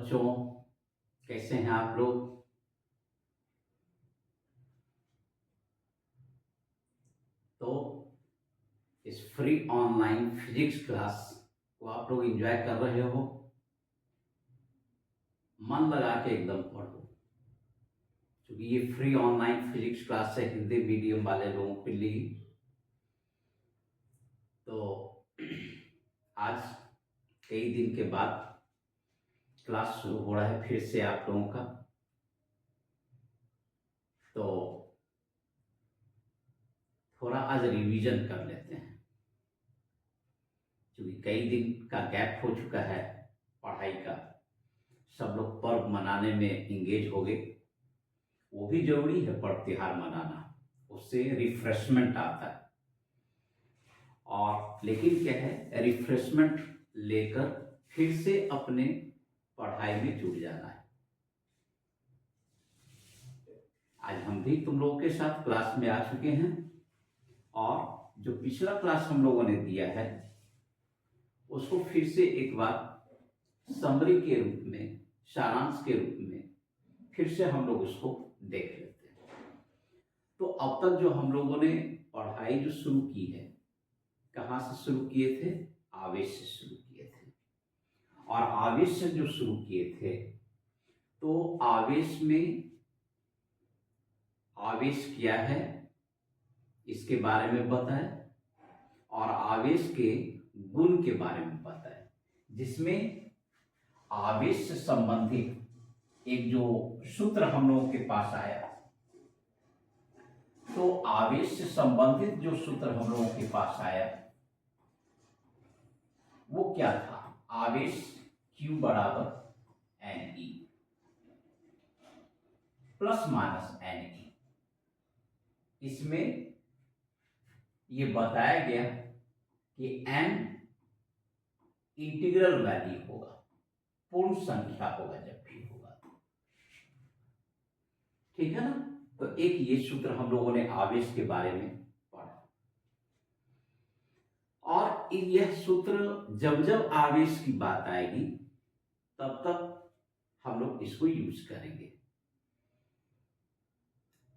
बच्चों, कैसे हैं आप लोग। तो इस फ्री ऑनलाइन फिजिक्स क्लास को आप लोग एंजॉय कर रहे हो। मन लगा के एकदम पढ़ो, क्योंकि ये फ्री ऑनलाइन फिजिक्स क्लास है हिंदी मीडियम वाले लोगों के लिए। तो आज कई दिन के बाद क्लास शुरू हो रहा है फिर से आप लोगों का। तो थोड़ा आज रिवीजन कर लेते हैं, क्योंकि कई दिन का गैप हो चुका है पढ़ाई का। सब लोग पर्व मनाने में इंगेज हो गए। वो भी जरूरी है पर्व त्योहार मनाना, उससे रिफ्रेशमेंट आता है। और लेकिन क्या है, रिफ्रेशमेंट लेकर फिर से अपने पढ़ाई में जुट जाना है। आज हम भी तुम लोगों के साथ क्लास में आ चुके हैं, और जो पिछला क्लास हम लोगों ने दिया है उसको फिर से एक बार समरी के रूप में, सारांश के रूप में फिर से हम लोग उसको देख लेते हैं। तो अब तक जो हम लोगों ने पढ़ाई जो शुरू की है, कहाँ से शुरू किए थे? आवेश से शुरू किए थे। और आवेश से जो शुरू किए थे, तो आवेश में आवेश क्या है इसके बारे में बताएं, और आवेश के गुण के बारे में बताएं, जिसमें आवेश से संबंधित एक जो सूत्र हम लोगों के पास आया। तो आवेश से संबंधित जो सूत्र हम लोगों के पास आया वो क्या था? आवेश Q बराबर NE प्लस माइनस NE। इसमें ये बताया गया कि n इंटीग्रल वैल्यू होगा, पूर्ण संख्या होगा जब भी होगा, ठीक है ना। तो एक ये सूत्र हम लोगों ने आवेश के बारे में पढ़ा, और यह सूत्र जब जब आवेश की बात आएगी तब तक हम लोग इसको यूज करेंगे।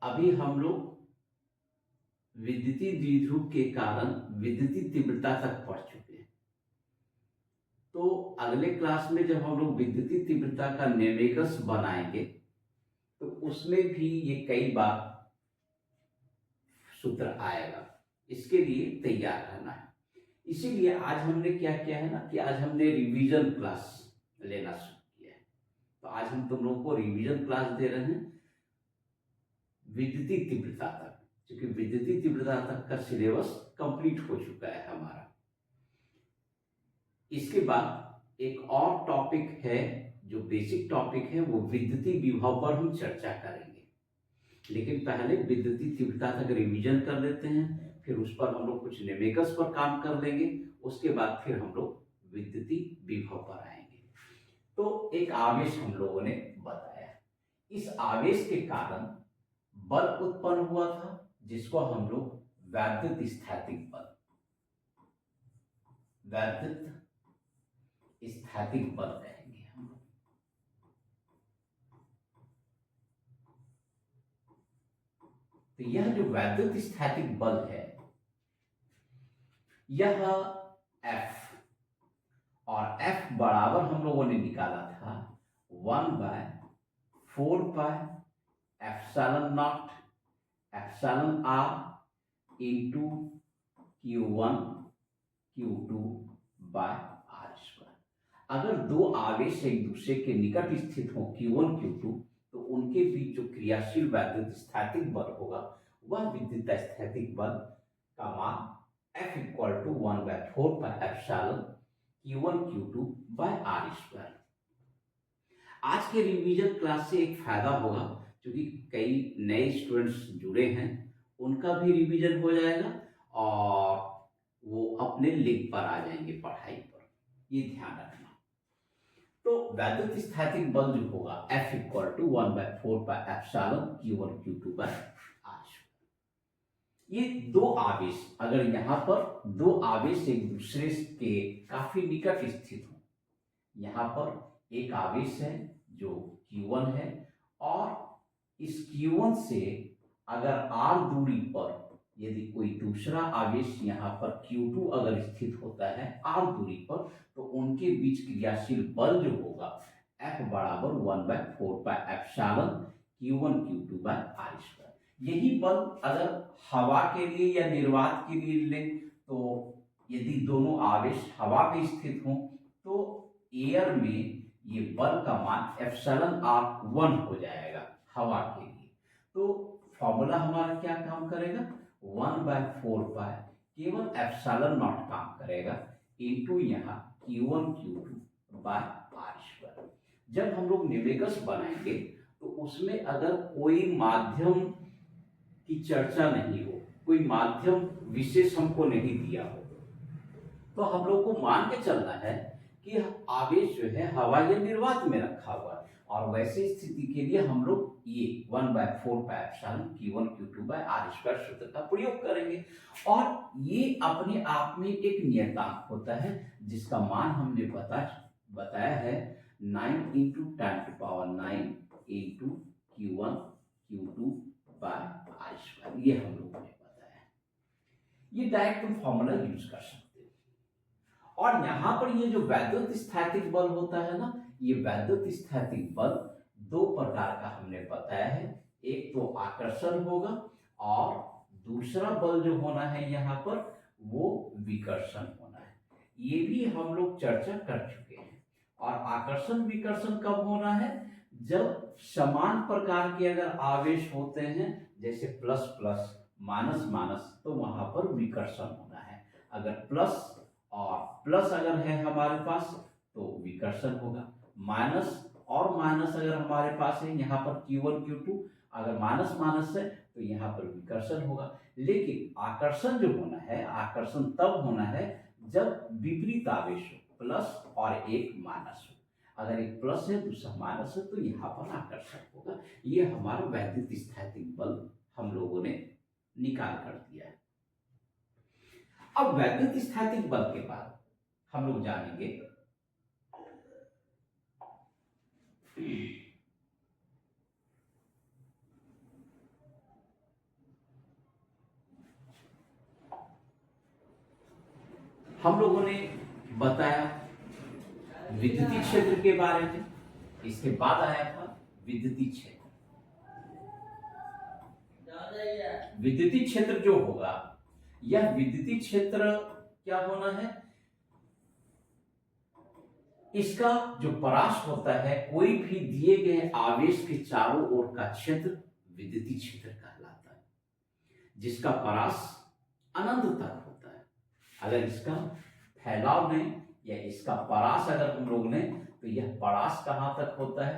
अभी हम लोग विद्युतीय द्विध्रुव के कारण विद्युतीय तीव्रता तक पढ़ चुके हैं। तो अगले क्लास में जब हम लोग विद्युतीय तीव्रता का न्यूमेरिकल्स बनाएंगे तो उसमें भी ये कई बार सूत्र आएगा। इसके लिए तैयार रहना है। इसीलिए आज हमने क्या किया है ना, कि आज हमने रिवीजन क्लास लेना शुरू किया है। तो आज हम तुम लोगों को रिवीजन क्लास दे रहे हैं विद्युतीय तीव्रता तक, क्योंकि विद्युतीय तीव्रता तक का सिलेबस कंप्लीट हो चुका है हमारा। इसके बाद एक और टॉपिक है, जो बेसिक टॉपिक है, वो विद्युतीय विभव पर हम चर्चा करेंगे। लेकिन पहले विद्युतीय तीव्रता तक रिवीजन कर लेते हैं, फिर उस पर हम लोग कुछ न्यूमेरिकल्स पर काम कर लेंगे। उसके बाद फिर हम लोग विद्युतीय विभव पर आएंगे। तो एक आवेश हम लोगों ने बताया, इस आवेश के कारण बल उत्पन्न हुआ था, जिसको हम लोग वैद्युत स्थैतिक बल, वैद्युत स्थैतिक बल कहेंगे हम लोग। तो यह जो वैद्युत स्थैतिक बल है, यह F, और F बराबर हम लोगों ने निकाला था 1/4πε0 epsilon r into Q1 Q2 bye r²। अगर दो आवेश एक दूसरे के निकट स्थित हो Q1 Q2, तो उनके बीच जो क्रियाशील वैद्युत स्थैतिक बल होगा वह विद्युत स्थैतिक बल का मान F equal to 1/4πε Q1 Q2 bye r²। आज के रिवीजन क्लास से एक फायदा होगा, क्योंकि कई नए स्टूडेंट्स जुड़े हैं, उनका भी रिवीजन हो जाएगा और वो अपने लिंक पर आ जाएंगे पढ़ाई पर। ये ध्यान रखना। तो वैद्युत स्थैतिक बल जो होगा F equal to 1/4πε Q1 Q2 bye r²। ये दो आवेश, अगर यहां पर दो आवेश एक दूसरे के काफी निकट स्थित हो, यहां पर एक आवेश है जो Q1 है, और इस Q1 से अगर r दूरी पर यदि कोई दूसरा आवेश यहाँ पर Q2 अगर स्थित होता है r दूरी पर, तो उनके बीच क्रियाशील बल जो होगा F बराबर 1/4 Q1 Q2 bye r square. यही बल अगर हवा के लिए या निर्वात के लिए लें, तो यदि दोनों आवेश हवा में स्थित हों तो एयर में ये बल का मान εr1 हो जाएगा हवा के लिए। तो फॉर्मूला हमारा क्या काम करेगा, 1/4 केवल ε0 काम करेगा इंटू यहाँ Q1 Q2 bye r square. जब हम लोग न्यूमेरिकल्स बनाएंगे तो उसमें अगर कोई माध्यम की चर्चा नहीं हो, कोई माध्यम विशेष हमको नहीं दिया हो, तो हम लोग को मान के चलना है कि आवेश जो है हवा या निर्वात में रखा हुआ है, और वैसे स्थिति के लिए हम लोग ये 1/4 Q1 Q2 bye r square सूत्र का प्रयोग करेंगे। और ये अपने आप में एक नियतांक होता है जिसका मान हमने बताया है 9 × 10⁹ into Q1 Q2 bye r square. ये हम लोगों ने बताया, ये डायरेक्ट तुम फॉर्मूला यूज कर सकते हो। और यहां पर ये जो वैद्युत स्थैतिक बल होता है ना, ये वैद्युत स्थैतिक बल दो प्रकार का हमने बताया है, एक तो आकर्षण होगा और दूसरा बल जो होना है यहाँ पर वो विकर्षण होना है। ये भी हम लोग चर्चा कर चुके हैं। और आकर्षण विकर्षण कब होना है, जब समान प्रकार के अगर आवेश होते हैं जैसे प्लस प्लस माइनस माइनस, तो वहां पर विकर्षण होना है। अगर प्लस और प्लस अगर है हमारे पास तो विकर्षण होगा, माइनस और माइनस अगर हमारे पास है यहाँ पर Q1 Q2, अगर माइनस माइनस है तो यहाँ पर विकर्षण होगा। लेकिन आकर्षण जो होना है, आकर्षण तब होना है जब विपरीत आवेश हो, प्लस और एक माइनस हो। अगर एक प्लस है दूसरा माइनस है तो यहाँ पर आकर्षण होगा। ये हमारा वैद्युत स्थैतिक बल हम लोगों ने निकाल कर दिया है। अब वैद्युत स्थैतिक बल के बाद हम लोग जानेंगे हम लोगों ने बताया विद्युतीय क्षेत्र के बारे में, इसके बाद आया था विद्युतीय क्षेत्र। विद्युतीय क्षेत्र जो होगा, यह विद्युतीय क्षेत्र क्या होना है, इसका जो परास होता है, कोई भी दिए गए आवेश के चारों ओर का क्षेत्र विद्युतीय क्षेत्र कहलाता है, जिसका परास अनंत तक होता है। अगर इसका फैलाव लें या इसका परास अगर हम लोग लें तो यह परास कहां तक होता है,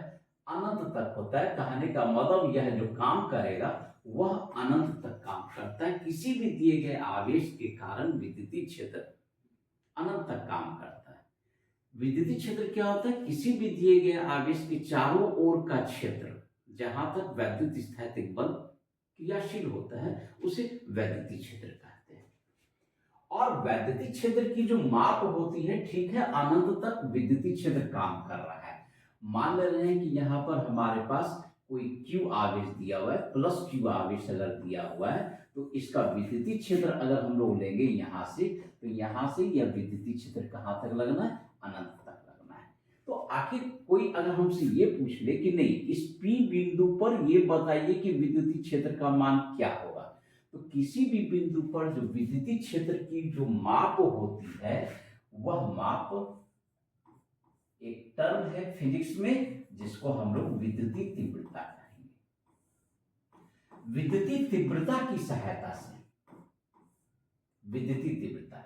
अनंत तक होता है। कहने का मतलब यह जो काम करेगा वह अनंत तक काम करता है। किसी भी दिए गए आवेश के कारण विद्युतीय क्षेत्र अनंत तक काम करता है। विद्युतीय क्षेत्र क्या होता है, किसी भी दिए गए आवेश के चारों ओर का क्षेत्र जहां तक वैद्युत स्थैतिक बल क्रियाशील होता है उसे वैद्युतीय क्षेत्र कहते हैं। और वैद्युतीय क्षेत्र की जो माप होती है, ठीक है, अनंत तक विद्युतीय क्षेत्र काम कर रहा है। मान ले रहे हैं कि यहाँ पर हमारे पास कोई Q आवेश दिया हुआ है, प्लस Q आवेश अगर दिया हुआ है, तो इसका विद्युतीय क्षेत्र अगर हम लोग लेंगे यहाँ से, तो यहाँ से यह विद्युतीय क्षेत्र कहाँ तक लगना है, अनंत तक लगना है। तो आखिर कोई अगर हमसे ये पूछ ले कि नहीं, इस P बिंदु पर ये बताइए कि विद्युतीय क्षेत्र का मान क्या होगा, तो किसी भी बिंदु पर जो विद्युतीय क्षेत्र की जो माप होती है, वह माप एक टर्म है फिजिक्स में जिसको हम लोग विद्युतीय तीव्रता कहेंगे। विद्युतीय तीव्रता की सहायता से, विद्युतीय तीव्रता,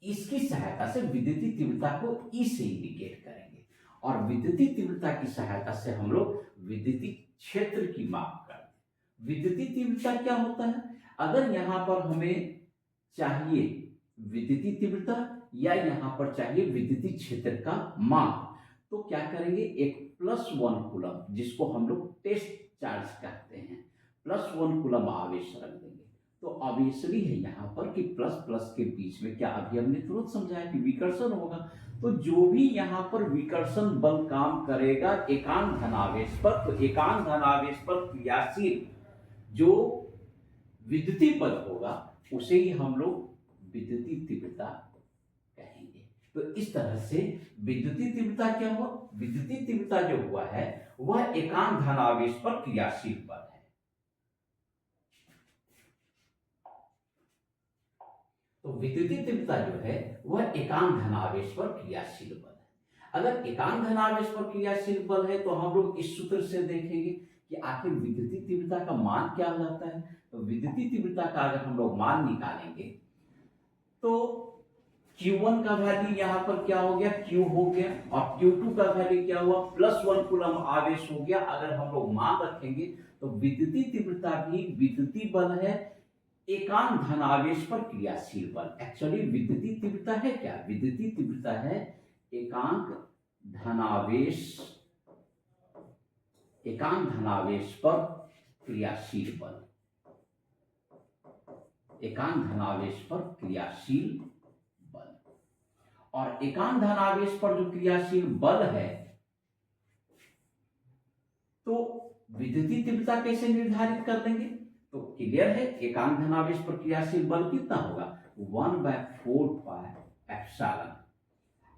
इसकी सहायता से विद्युतीय तीव्रता को ई से इंडिकेट करेंगे, और विद्युतीय तीव्रता की सहायता से हम लोग विद्युतीय क्षेत्र की माप करते हैं। विद्युतीय तीव्रता क्या होता है, अगर यहाँ पर हमें चाहिए विद्युतीय तीव्रता या यहाँ पर चाहिए विद्युतीय क्षेत्र का माप, तो क्या करेंगे, एक +1 कूलम, जिसको हम लोग टेस्ट चार्ज कहते हैं, +1 कूलम आवेश रख देंगे। तो ऑब्वियसली है यहाँ पर कि प्लस प्लस के बीच में क्या, अभी हमने तुरंत समझाया कि विकर्षण होगा, तो जो भी यहाँ पर विकर्षण बल काम करेगा एकांक धनावेश पर, तो एकांक धनावेश पर क्रियाशील जो विद्युतीय बल होगा उसे ही हम लोग विद्युतीय तीव्रता कहेंगे। तो इस तरह से विद्युतीय तीव्रता क्या हुआ, विद्युतीय तीव्रता जो हुआ है वह एकांक धनावेश पर क्रियाशील बल है। तो विद्युतीय तीव्रता जो है वह एकांक धनावेश पर क्रियाशील बल है। अगर एकांक धनावेश पर क्रियाशील बल है तो हम लोग इस सूत्र से देखेंगे कि आखिर विद्युतीय तीव्रता का मान क्या हो जाता है। तो विद्युतीय तीव्रता का अगर हम लोग मान निकालेंगे तो Q1 का वैल्यू यहाँ पर क्या हो गया, Q हो गया, और Q2 का वैल्यू क्या हुआ, +1 कूलम आवेश हो गया। अगर हम लोग मान रखेंगे तो विद्युतीय तीव्रता भी विद्युतीय बल है, एकांक धनावेश पर क्रियाशील बल। एक्चुअली विद्युतीय तीव्रता है क्या, विद्युतीय तीव्रता है एकांक धनावेश, एकांक धनावेश पर क्रियाशील बल, एकांक धनावेश पर क्रियाशील बल। और एकांक धनावेश पर जो क्रियाशील बल है तो विद्युतीय तीव्रता कैसे निर्धारित कर लेंगे। तो क्लियर है, एकांक धनावेश पर क्रियाशील बल कितना होगा, 1/4 पाई एप्सिलॉन।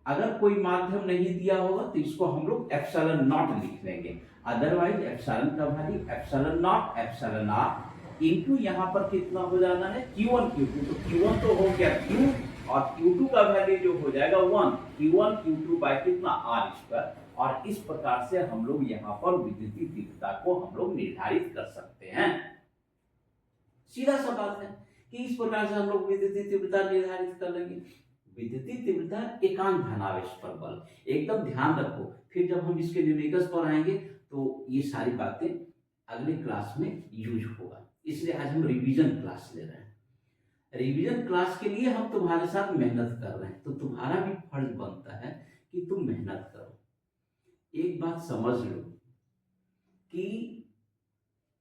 अगर कोई माध्यम नहीं दिया होगा तो इसको हम लोग एप्सिलॉन नॉट लिख लेंगे, अदरवाइज एप्सिलॉन का value epsilon not epsilon R into यहाँ पर कितना हो जाना है, Q1 Q2। तो Q1 तो हो गया Q, और Q2 का वैल्यू जो हो जाएगा 1, Q1 Q2 बाय कितना R²। और इस प्रकार से हम लोग यहाँ पर विद्युतीय तीव्रता को हम लोग निर्धारित कर सकते हैं। सीधा सा बात है कि इस प्रकार से हम लोग विद्युतीय तीव्रता निर्धारित कर लेंगे। विद्युतीय तीव्रता एकांक धनावेश पर बल, एकदम ध्यान रखो, फिर जब हम इसके न्यूमेरिकल्स पर आएंगे तो ये सारी बातें अगले क्लास में यूज होगा, इसलिए आज हम रिवीजन क्लास ले रहे हैं। रिवीजन क्लास के लिए हम तुम्हारे साथ मेहनत कर रहे हैं, तो तुम्हारा भी फर्ज बनता है कि तुम मेहनत करो। एक बात समझ लो कि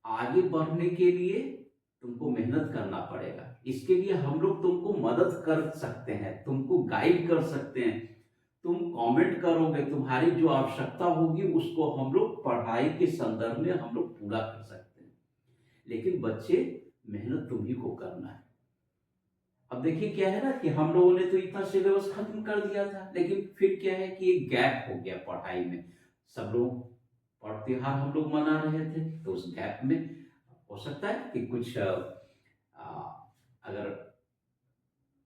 आगे बढ़ने के लिए तुमको मेहनत करना पड़ेगा, इसके लिए हम लोग तुमको मदद कर सकते हैं, तुमको गाइड कर सकते हैं। तुम कमेंट करोगे, तुम्हारी जो आवश्यकता होगी उसको हम लोग पढ़ाई के संदर्भ में हम लोग पूरा कर सकते हैं। लेकिन बच्चे मेहनत तुम्ही को करना है। अब देखिए क्या है ना कि हम लोगों ने तो इतना सिलेबस खत्म कर दिया था, लेकिन फिर क्या है कि एक गैप हो गया पढ़ाई में। सब लोग पर्व त्योहार हम लोग मना रहे थे, तो उस गैप में हो सकता है कि कुछ अगर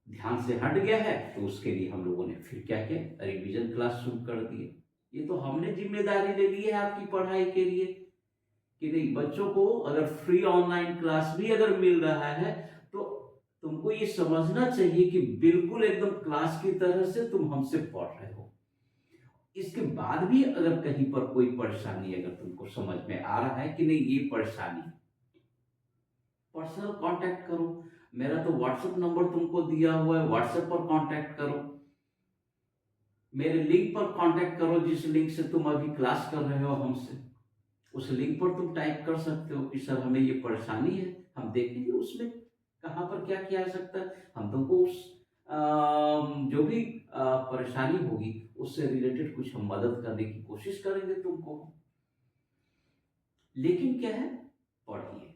ध्यान से हट गया है तो उसके लिए हम लोगों ने फिर क्या किया, रिवीजन क्लास शुरू कर दिए। ये तो हमने जिम्मेदारी ले ली है आपकी पढ़ाई के लिए कि नहीं, बच्चों को अगर फ्री ऑनलाइन क्लास भी अगर मिल रहा है तो तुमको ये समझना चाहिए कि बिल्कुल एकदम क्लास की तरह से तुम हमसे पढ़ रहे हो। इसके बाद भी अगर कहीं पर कोई परेशानी अगर तुमको समझ में आ रहा है कि नहीं ये परेशानी, पर्सनल कांटेक्ट करो। मेरा तो व्हाट्सएप नंबर तुमको दिया हुआ है, व्हाट्सएप पर कांटेक्ट करो, मेरे लिंक पर कांटेक्ट करो, जिस लिंक से तुम अभी क्लास कर रहे हो हमसे, उस लिंक पर तुम टाइप कर सकते हो कि सर हमें ये परेशानी है, हम देखेंगे उसमें कहाँ पर क्या किया जा सकता है। हम तुमको उस जो भी परेशानी होगी उससे रिलेटेड कुछ हम मदद करने की कोशिश करेंगे तुमको। लेकिन क्या है, पढ़िए,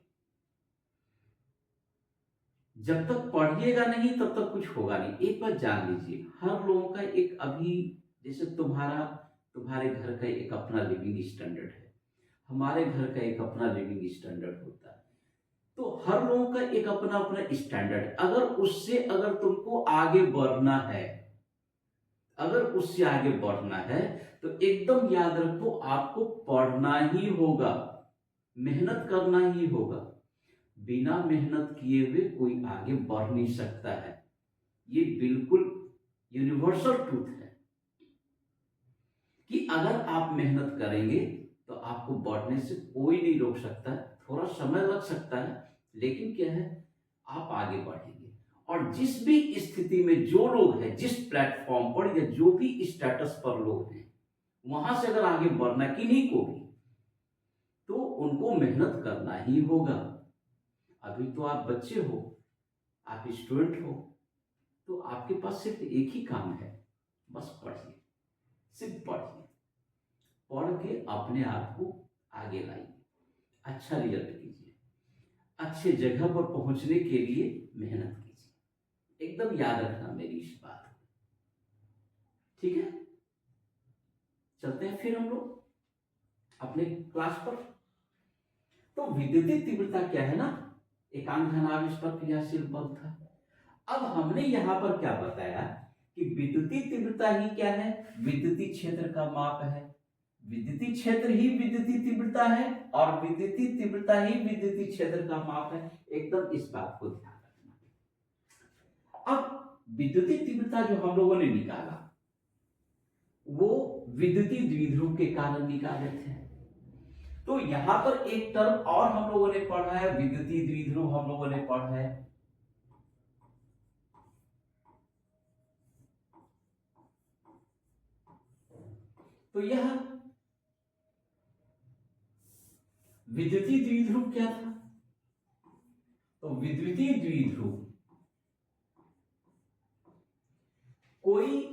जब तक पढ़िएगा नहीं तब तक कुछ होगा नहीं। एक बात जान लीजिए, हर लोगों का एक अभी, जैसे तुम्हारे घर का एक अपना लिविंग स्टैंडर्ड है, हमारे घर का एक अपना लिविंग स्टैंडर्ड होता है, तो हर लोगों का एक अपना अपना स्टैंडर्ड। अगर उससे अगर तुमको आगे बढ़ना है, अगर उससे आगे बढ़ना है तो एकदम याद रखो, आपको पढ़ना ही होगा, मेहनत करना ही होगा। बिना मेहनत किए हुए कोई आगे बढ़ नहीं सकता है। ये बिल्कुल यूनिवर्सल ट्रूथ है कि अगर आप मेहनत करेंगे तो आपको बढ़ने से कोई नहीं रोक सकता है। थोड़ा समय लग सकता है, लेकिन क्या है, आप आगे बढ़ेंगे। और जिस भी स्थिति में जो लोग हैं, जिस प्लेटफॉर्म पर या जो भी स्टेटस पर लोग हैं, वहां से अगर आगे बढ़ना किन्हीं को भी, तो उनको मेहनत करना ही होगा। अभी तो आप बच्चे हो, आप स्टूडेंट हो, तो आपके पास सिर्फ एक ही काम है बस पढ़िए, सिर्फ पढ़िए, पढ़ के अपने आप को आगे लाइए, अच्छा रिजल्ट कीजिए, अच्छे जगह पर पहुंचने के लिए मेहनत कीजिए। एकदम याद रखना मेरी इस बात को, ठीक है। चलते हैं फिर हम लोग अपने क्लास पर। तो विद्युतीय तीव्रता क्या है ना, एकांक धनावेश पर क्रियाशील बल था। अब हमने यहां पर क्या बताया कि विद्युतीय तीव्रता ही क्या है, विद्युतीय क्षेत्र का माप है। विद्युतीय क्षेत्र ही विद्युतीय तीव्रता है और विद्युतीय तीव्रता ही विद्युतीय क्षेत्र का माप है। एकदम इस बात को ध्यान रखना। अब विद्युतीय तीव्रता जो हम लोगों ने निकाला वो विद्युतीय द्विध्रुव के कारण निकाले थे। तो यहां पर एक टर्म और हम लोगों ने पढ़ा है, विद्युतीय द्विध्रुव हम लोगों ने पढ़ा है। तो यह विद्युतीय द्विध्रुव क्या था, तो विद्युतीय द्विध्रुव कोई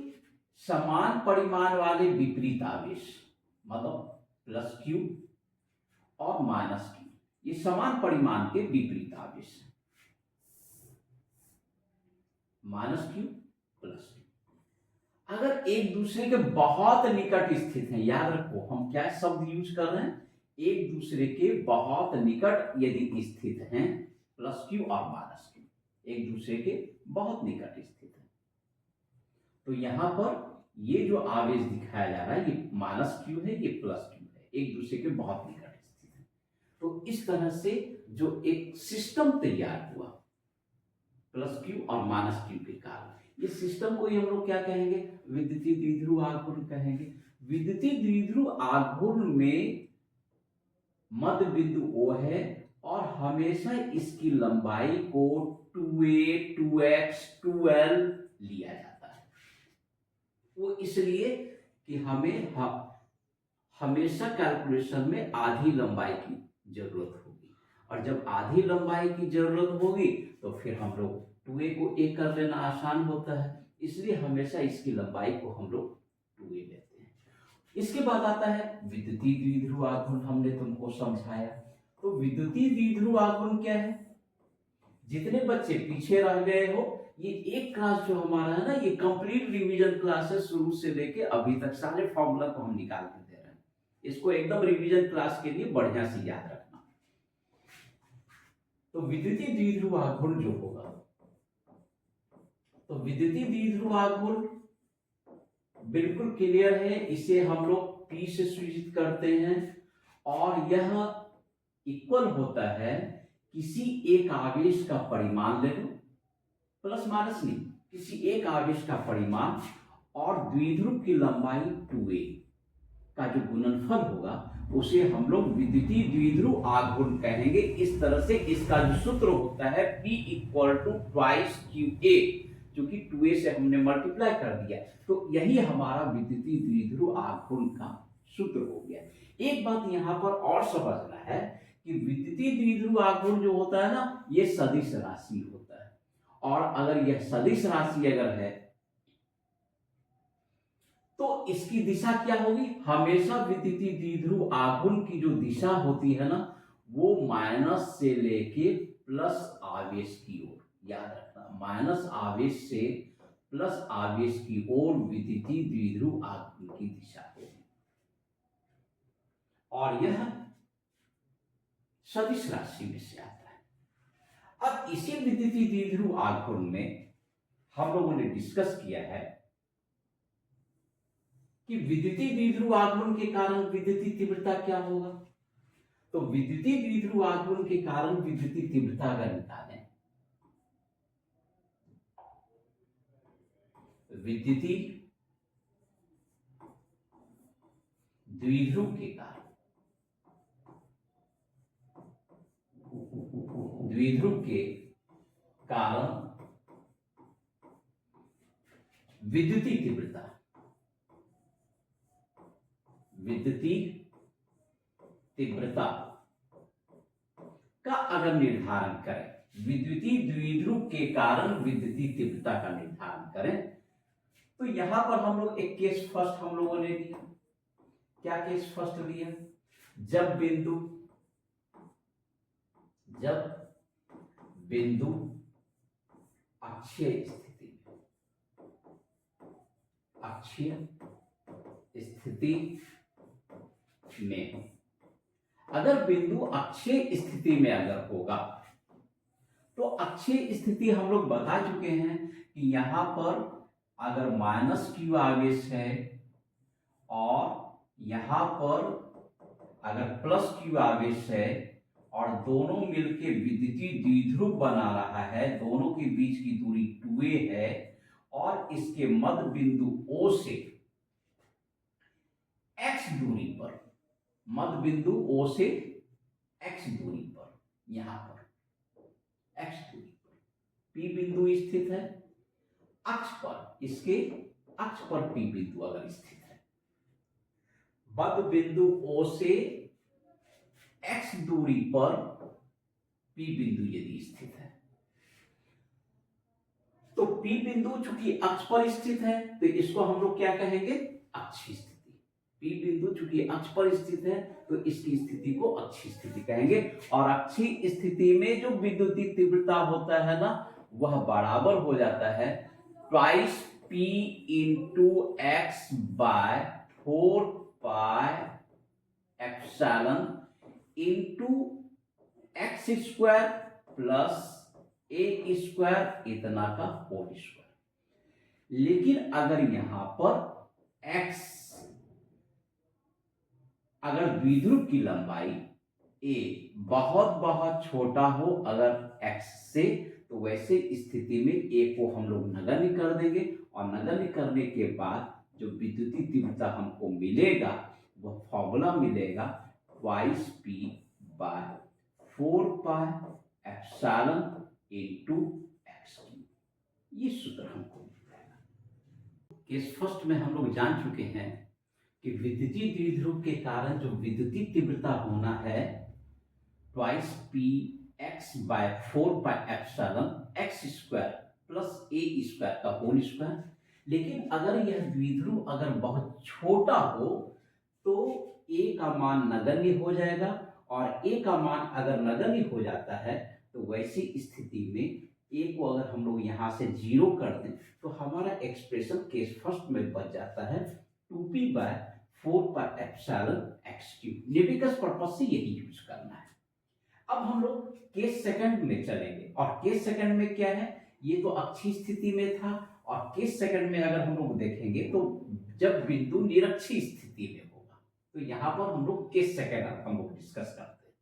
समान परिमाण वाले विपरीत आवेश, मतलब प्लस क्यू और माइनस क्यू, ये समान परिमाण के विपरीत आवेश है। माइनस क्यू प्लस क्यू अगर एक दूसरे के बहुत निकट स्थित हैं, याद रखो हम क्या शब्द यूज कर रहे हैं, एक दूसरे के बहुत निकट यदि स्थित हैं, प्लस क्यू और माइनस क्यू एक दूसरे के बहुत निकट स्थित है, तो यहां पर ये जो आवेश दिखाया जा रहा है ये माइनस क्यू है, ये प्लस क्यू है, एक दूसरे के बहुत निकट स्थित है। तो इस तरह से जो एक सिस्टम तैयार हुआ प्लस क्यू और माइनस क्यू के कारण, ये सिस्टम को ही हम लोग क्या कहेंगे, विद्युतीय द्विध्रुव आघूर्ण कहेंगे। विद्युतीय द्विध्रुव आघूर्ण में मध्य बिंदु O है और हमेशा इसकी लंबाई को 2a 2x 2l लिया जाता है। वो इसलिए कि हमें हमेशा कैलकुलेशन में आधी लंबाई की जरूरत होगी, और जब आधी लंबाई की जरूरत होगी तो फिर हम लोग 2a को a कर लेना आसान होता है, इसलिए हमेशा इसकी लंबाई को हम लोग 2a लेते हैं। इसके बाद आता है विद्युतीय द्विध्रुव आघूर्ण, हमने तुमको समझाया। तो विद्युतीय द्विध्रुव आघूर्ण क्या है, जितने बच्चे पीछे रह गए हो, ये एक क्लास जो हमारा है ना, ये कंप्लीट रिवीजन क्लास है, शुरू से लेके अभी तक सारे फॉर्मूला को हम निकाल के दे रहे हैं। इसको एकदम रिवीजन क्लास के लिए बढ़िया से याद रखना। तो विद्युतीय द्विध्रुव आघूर्ण जो होगा, तो विद्युतीय द्विध्रुव आघूर्ण बिल्कुल क्लियर है, इसे हम लोग P से सूचित करते हैं, और यह इक्वल होता है किसी एक आवेश का परिमाण ले लो, प्लस माइनस नहीं, किसी एक आवेश का परिमाण और द्विध्रुव की लंबाई 2a का जो गुणनफल होगा उसे हम लोग विद्युतीय द्विध्रुव आघूर्ण कहेंगे। इस तरह से इसका जो सूत्र होता है P equal to twice QA, जो कि 2a से हमने मल्टीप्लाई कर दिया, तो यही हमारा विद्युतीय द्विध्रुव आघूर्ण का सूत्र हो गया। एक बात यहां पर और समझना है कि विद्युतीय द्विध्रुव आघूर्ण जो होता है ना, ये सदिश राशि होता है, और अगर यह सदिश राशि अगर है तो इसकी दिशा क्या होगी, हमेशा विद्युतीय द्विध्रुव आघूर्ण की जो दिशा होती है ना, वो माइनस से लेके प्लस आवेश की ओर, याद रखना, माइनस आवेश से प्लस आवेश की ओर विद्युतीय द्विध्रुव आघूर्ण की दिशा होगी, और यह सदिश राशि में से आता है। अब इसी विद्युतीय द्विध्रुव आघूर्ण में हम लोगों ने डिस्कस किया है कि विद्युतीय द्विध्रुव आघूर्ण के कारण विद्युतीय तीव्रता क्या होगा। तो विद्युतीय द्विध्रुव आघूर्ण के कारण विद्युतीय तीव्रता अगर निकालें, विद्युतीय द्विध्रुव के कारण, द्विध्रुव के कारण विद्युतीय तीव्रता, विद्युतीय तीव्रता का अगर निर्धारण करें, विद्युतीय द्विध्रुव के कारण विद्युतीय तीव्रता का निर्धारण करें, तो यहां पर हम लोग एक केस फर्स्ट हम लोगों ने लिया। क्या केस फर्स्ट लिया? जब बिंदु अक्षीय स्थिति में, अगर बिंदु अक्षीय स्थिति में अगर होगा, तो अक्षीय स्थिति हम लोग बता चुके हैं कि यहां पर अगर माइनस क्यू आवेश है और यहां पर अगर प्लस क्यू आवेश है और दोनों मिलके विद्युतीय द्विध्रुव बना रहा है, दोनों के बीच की दूरी 2a है और इसके मध्य बिंदु O से x दूरी पर, मध्य बिंदु O से x दूरी पर, यहां पर x दूरी पर P बिंदु स्थित है, अक्ष पर, इसके अक्ष पर P बिंदु अगर स्थित है, मध्य बिंदु O से x दूरी पर P बिंदु यदि स्थित है, तो P बिंदु चूंकि अक्ष पर स्थित है तो इसको हम लोग क्या कहेंगे? अक्षीय स्थिति। P बिंदु चूंकि अक्ष पर स्थित है तो इसकी स्थिति को अक्षीय स्थिति कहेंगे। और अक्षीय स्थिति में जो विद्युतीय तीव्रता होता है ना, वह बराबर हो जाता है twice P into x by 4 pi epsilon into X square plus A square इतना का होल स्क्वायर। लेकिन अगर यहां पर x, अगर द्विध्रुव की लंबाई a बहुत बहुत छोटा हो अगर x से, तो वैसे स्थिति में a को हम लोग नगण्य कर देंगे और नगण्य करने के बाद जो विद्युतीय तीव्रता हमको मिलेगा वह फॉर्मूला मिलेगा twice P by 4 pi epsilon into x. ये सूत्र हमको मिल जाएगा। केस फर्स्ट में हम लोग जान चुके हैं कि विद्युतीय द्विध्रुव के कारण जो विद्युतीय तीव्रता होना है twice P x by 4 pi epsilon X square plus A square का होल स्क्वायर। लेकिन अगर यह द्विध्रुव अगर बहुत छोटा हो तो a का मान नगण्य हो जाएगा, और a का मान अगर नगण्य हो जाता है तो वैसी स्थिति में a को अगर हम लोग यहां से 0 कर दें तो हमारा एक्सप्रेशन केस फर्स्ट में बच जाता है 2p by 4 pi epsilon x cube. Numerical purpose से यही यूज करना है। अब हम लोग केस सेकंड में चलेंगे, और केस सेकंड में क्या है, ये तो अक्षीय स्थिति में था, और केस सेकंड में अगर हम लोग देखेंगे तो जब बिंदु निरक्षीय स्थिति में होगा, तो यहां पर हम लोग केस सेकंड हम लोग डिस्कस करते हैं।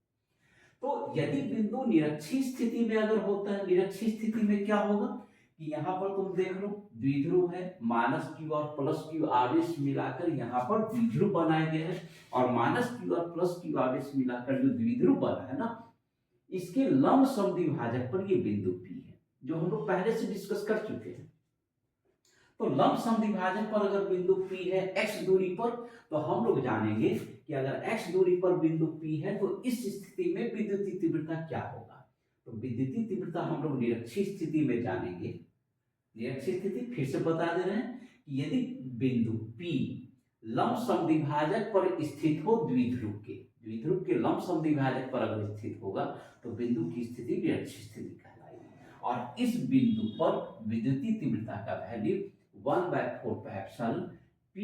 तो यदि बिंदु निरक्षीय स्थिति में अगर होता है, निरक्षीय स्थिति में क्या होगा कि यहां पर तुम देख लो द्विध्रुव है, माइनस क्यू और प्लस क्यू आवेश मिलाकर यहां पर द्विध्रुव बनाया गया है, और माइनस क्यू और प्लस क्यू आवेश मिलाकर जो द्विध्रुव बना है ना, इसके लंब समद्विभाजक पर ये बिंदु P है, जो हम लोग पहले से डिस्कस कर चुके हैं। तो लंब समद्विभाजक पर अगर बिंदु P है x दूरी पर, तो हम लोग जानेंगे कि अगर x दूरी पर बिंदु P है तो इस स्थिति में विद्युतीय तीव्रता क्या होगा। तो विद्युतीय तीव्रता हम लोग निरक्षीय स्थिति में जानेंगे। निरक्षीय स्थिति फिर से बता दे रहे हैं कि यदि बिंदु P लंब समद्विभाजक पर स्थित हो, द्विध्रुव के लंब समद्विभाजक पर अगर स्थित होगा तो बिंदु की स्थिति निरक्षीय स्थिति कहलाएगी, और इस बिंदु पर विद्युतीय तीव्रता का value 1/4 pi epsilon P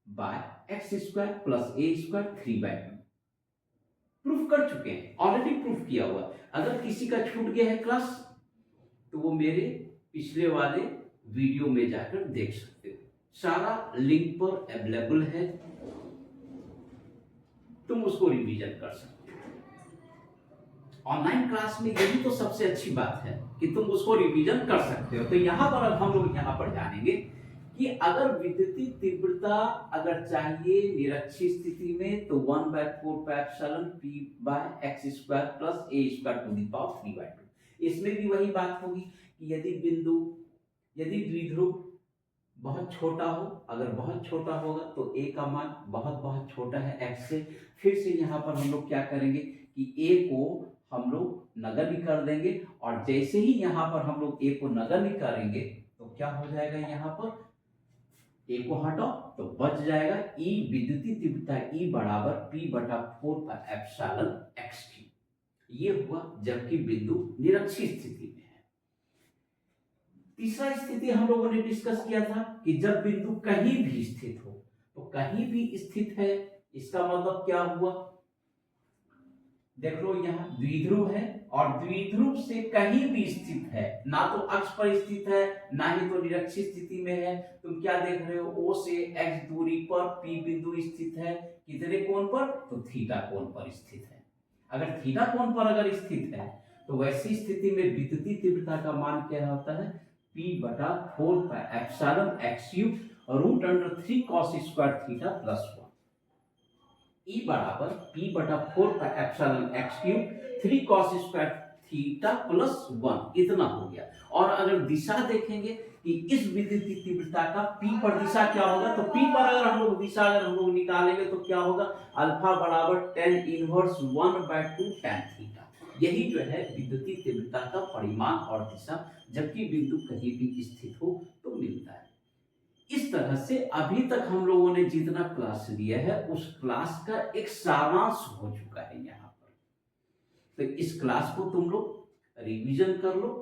by x square plus A square 3/2 proof कर चुके हैं, ऑलरेडी प्रूफ किया हुआ। अगर किसी का छूट गया है क्लास तो वो मेरे पिछले वाले वीडियो में जाकर देख सकते हो, सारा लिंक पर अवेलेबल है, तुम उसको रिवीजन कर सकते हो। ऑनलाइन क्लास में यही तो सबसे अच्छी बात है कि तुम उसको रिवीजन कर सकते हो। तो यहां पर अब हम लोग यहां पर जानेंगे कि अगर विद्युतीय तीव्रता अगर चाहिए निरक्षीय स्थिति में तो 1/4 pi epsilon P by x square plus A square to the power 3/2। इसमें भी वही बात होगी कि यदि द्विध्रुव बहुत छोटा हो, अगर बहुत छोटा होगा तो a का मान बहुत बहुत छोटा है x से। फिर से यहाँ पर हम लोग क्या करेंगे कि a को हम लोग नगण्य कर देंगे, और जैसे ही यहाँ पर हम लोग a को नगण्य करेंगे तो क्या हो जाएगा, यहाँ पर ए को हटाओ तो बच जाएगा ई विद्युतीय तीव्रता ई बराबर पी बटा 4 पर एप्सिलॉन एक्स क्यू। ये हुआ जबकि बिंदु निरक्षीय स्थिति में है। तीसरा स्थिति हम लोगों ने डिस्कस किया था कि जब बिंदु कहीं भी स्थित हो, तो कहीं भी स्थित है इसका मतलब क्या हुआ, देख लो यहाँ द्विध्रुव है और द्विध्रुव से कहीं भी स्थित है, ना तो अक्ष पर स्थित है ना ही तो निरक्षीय स्थिति में है। तुम क्या देख रहे हो, ओ से एक्स दूरी पर पी बिंदु स्थित है, कितने कोण पर, तो थीटा कोण पर स्थित है। अगर थीटा कोण पर अगर स्थित है तो वैसी स्थिति में विद्युतीय तीव्रता का मान क्या होता है, P बटा 4 पर epsilon x cube root under 3 cos square theta plus 1। E बराबर P बटा 4 पर epsilon x cube 3 cos square theta plus 1 इतना हो गया। और अगर दिशा देखेंगे कि इस विद्युतीय तीव्रता का P पर दिशा क्या होगा, तो P पर अगर हम लोग दिशा अगर हम लोग निकालेंगे तो क्या होगा, अल्फा बराबर tan इनवर्स 1/2 tan थीटा। यही जो है विद्युतीय तीव्रता का परिमाण और दिशा जबकि बिंदु कहीं भी स्थित हो तो मिलता है। इस तरह से अभी तक हम लोगों ने जितना क्लास लिया है उस क्लास का एक सारांश हो चुका है यहाँ पर। तो इस क्लास को तुम लोग रिवीजन कर लो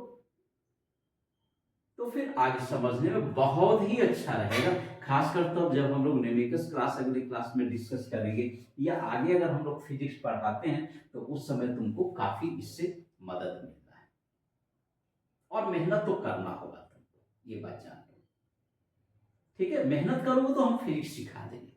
तो फिर आगे समझने में बहुत ही अच्छा रहेगा। खासकर तब जब हम लोग न्यूमेरिकल्स क्लास अगले क्लास में डिस्कस करेंगे या आगे अगर हम लोग फिजिक्स पढ़ाते हैं तो उस समय तुमको काफी इससे मदद मिलता है। और मेहनत तो करना होगा तुमको, ये बात जान लो, ठीक है। मेहनत करोगे तो हम फिजिक्स सिखा देंगे।